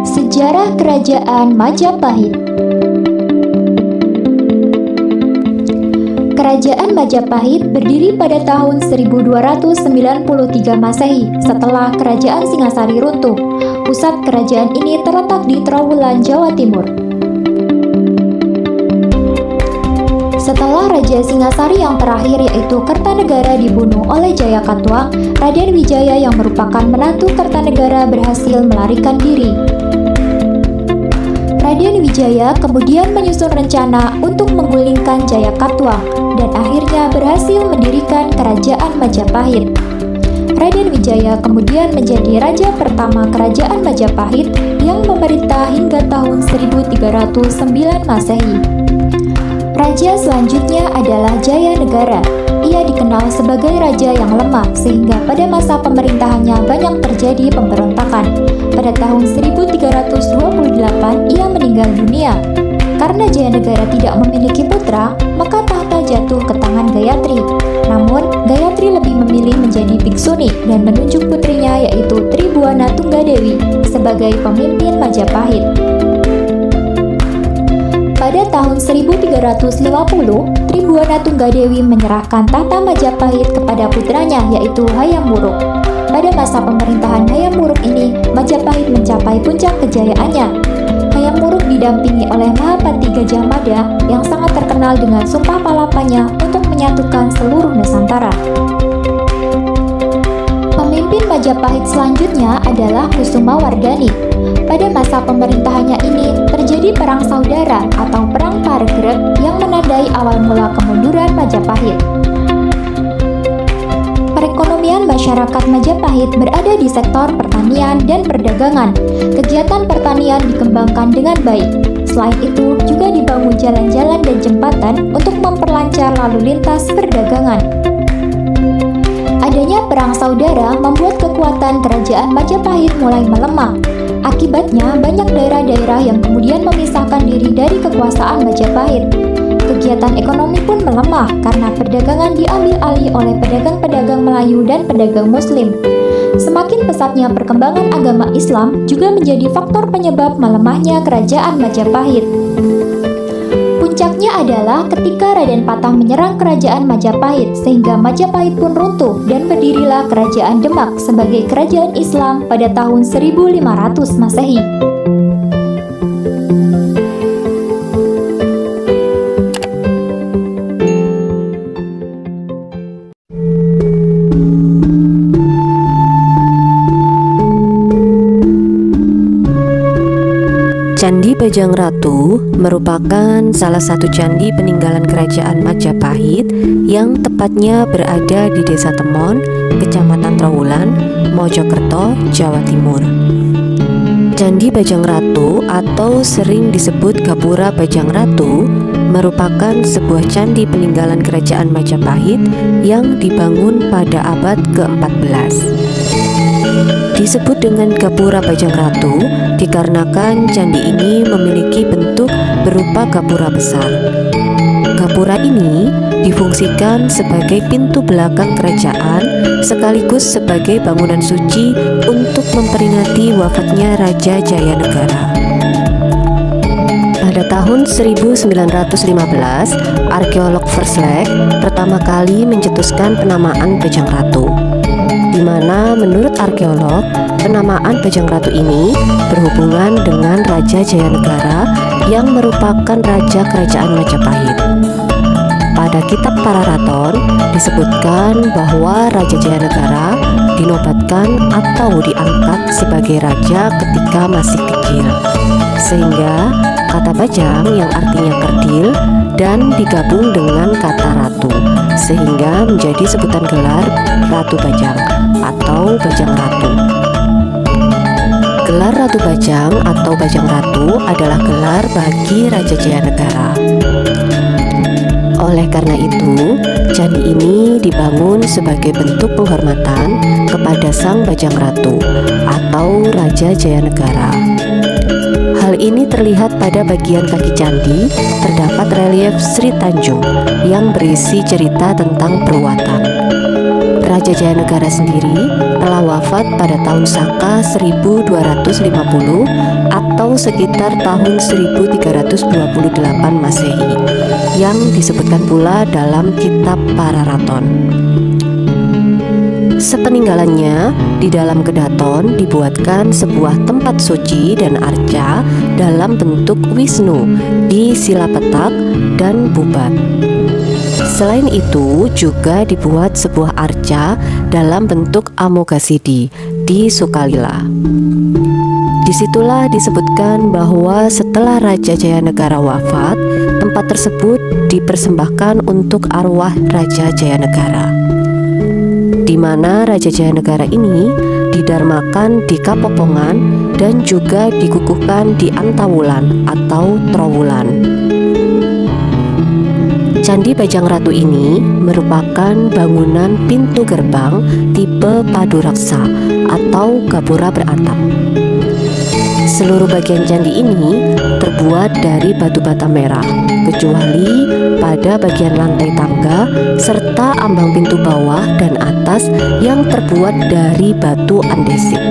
Sejarah Kerajaan Majapahit. Kerajaan Majapahit berdiri pada tahun 1293 Masehi setelah Kerajaan Singasari runtuh. Pusat kerajaan ini terletak di Trowulan, Jawa Timur. Setelah Raja Singasari yang terakhir yaitu Kertanegara dibunuh oleh Jayakatwang, Raden Wijaya yang merupakan menantu Kertanegara berhasil melarikan diri. Raden Wijaya kemudian menyusun rencana untuk menggulingkan Jayakatwang dan akhirnya berhasil mendirikan Kerajaan Majapahit. Raden Wijaya kemudian menjadi raja pertama Kerajaan Majapahit yang memerintah hingga tahun 1309 Masehi. Raja selanjutnya adalah Jayanegara. Ia dikenal sebagai raja yang lemah sehingga pada masa pemerintahannya banyak terjadi pemberontakan. Pada tahun 1328 ia meninggal dunia. Karena Jayanegara tidak memiliki putra, maka tahta jatuh ke tangan Gayatri. Namun, Gayatri lebih memilih menjadi biksuni dan menunjuk putrinya yaitu Tribuana Tunggadewi sebagai pemimpin Majapahit. Pada tahun 1350, Tribuana Tunggadewi menyerahkan tahta Majapahit kepada putranya yaitu Hayam Wuruk. Pada masa pemerintahan Hayam Wuruk ini, Majapahit mencapai puncak kejayaannya. Hayam Wuruk didampingi oleh Mahapati Gajah Mada yang sangat terkenal dengan sumpah palapanya untuk menyatukan seluruh Nusantara. Pemimpin Majapahit selanjutnya adalah Kusumawardhani. Pada masa pemerintahannya ini terjadi perang saudara atau perang Paregreg yang menandai awal mula kemunduran Majapahit. Perekonomian masyarakat Majapahit berada di sektor pertanian dan perdagangan. Kegiatan pertanian dikembangkan dengan baik. Selain itu, juga dibangun jalan-jalan dan jembatan untuk memperlancar lalu lintas perdagangan. Adanya perang saudara membuat kekuatan kerajaan Majapahit mulai melemah. Akibatnya, banyak daerah-daerah yang kemudian memisahkan diri dari kekuasaan Majapahit. Kegiatan ekonomi pun melemah karena perdagangan diambil alih oleh pedagang-pedagang Melayu dan pedagang Muslim. Semakin pesatnya perkembangan agama Islam juga menjadi faktor penyebab melemahnya kerajaan Majapahit. Puncaknya adalah ketika Raden Patah menyerang kerajaan Majapahit sehingga Majapahit pun runtuh dan berdirilah kerajaan Demak sebagai kerajaan Islam pada tahun 1500 Masehi. Candi Bajang Ratu merupakan salah satu candi peninggalan kerajaan Majapahit yang tepatnya berada di Desa Temon, Kecamatan Trowulan, Mojokerto, Jawa Timur. Candi Bajang Ratu atau sering disebut Gapura Bajang Ratu merupakan sebuah candi peninggalan kerajaan Majapahit yang dibangun pada abad ke-14. Disebut dengan Gapura Bajang Ratu dikarenakan candi ini memiliki bentuk berupa gapura besar. Gapura ini difungsikan sebagai pintu belakang kerajaan sekaligus sebagai bangunan suci untuk memperingati wafatnya Raja Jayanegara. Pada tahun 1915, arkeolog Verslek pertama kali mencetuskan penamaan Bajang Ratu, di mana menurut arkeolog, penamaan Bajang Ratu ini berhubungan dengan Raja Jayanegara yang merupakan raja kerajaan Majapahit. Pada kitab Pararaton disebutkan bahwa Raja Jayanegara dinobatkan atau diangkat sebagai raja ketika masih kecil, sehingga kata Bajang yang artinya kerdil dan digabung dengan kata ratu, sehingga menjadi sebutan gelar Ratu Bajang atau Bajang Ratu. Gelar Ratu Bajang atau Bajang Ratu adalah gelar bagi Raja Jayanegara. Oleh karena itu, candi ini dibangun sebagai bentuk penghormatan kepada Sang Bajang Ratu atau Raja Jayanegara. Hal ini terlihat pada bagian kaki candi terdapat relief Sri Tanjung yang berisi cerita tentang peruwatan. Raja Jayanegara sendiri telah wafat pada tahun Saka 1250 atau sekitar tahun 1328 Masehi, yang disebutkan pula dalam kitab Pararaton. Sepeninggalannya, di dalam Kedaton dibuatkan sebuah tempat suci dan arca dalam bentuk Wisnu di Silapetak dan Bubat. Selain itu, juga dibuat sebuah arca dalam bentuk Amoghasiddhi di Sukalila. Disitulah disebutkan bahwa setelah Raja Jayanegara wafat, tempat tersebut dipersembahkan untuk arwah Raja Jayanegara, di mana Raja Jayanegara ini didarmakan di Kapopongan dan juga dikukuhkan di Antawulan atau Trowulan. Candi Bajang Ratu ini merupakan bangunan pintu gerbang tipe Paduraksa atau gapura beratap. Seluruh bagian candi ini terbuat dari batu bata merah, kecuali pada bagian lantai tangga serta ambang pintu bawah dan atas yang terbuat dari batu andesit.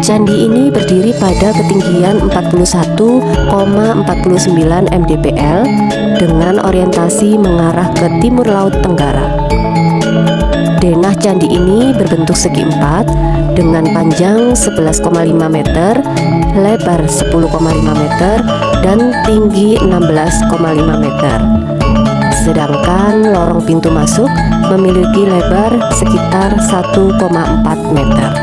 Candi ini berdiri pada ketinggian 41,49 mdpl dengan orientasi mengarah ke timur laut tenggara. Denah candi ini berbentuk segi empat dengan panjang 11,5 meter, lebar 10,5 meter, dan tinggi 16,5 meter. Sedangkan lorong pintu masuk memiliki lebar sekitar 1,4 meter.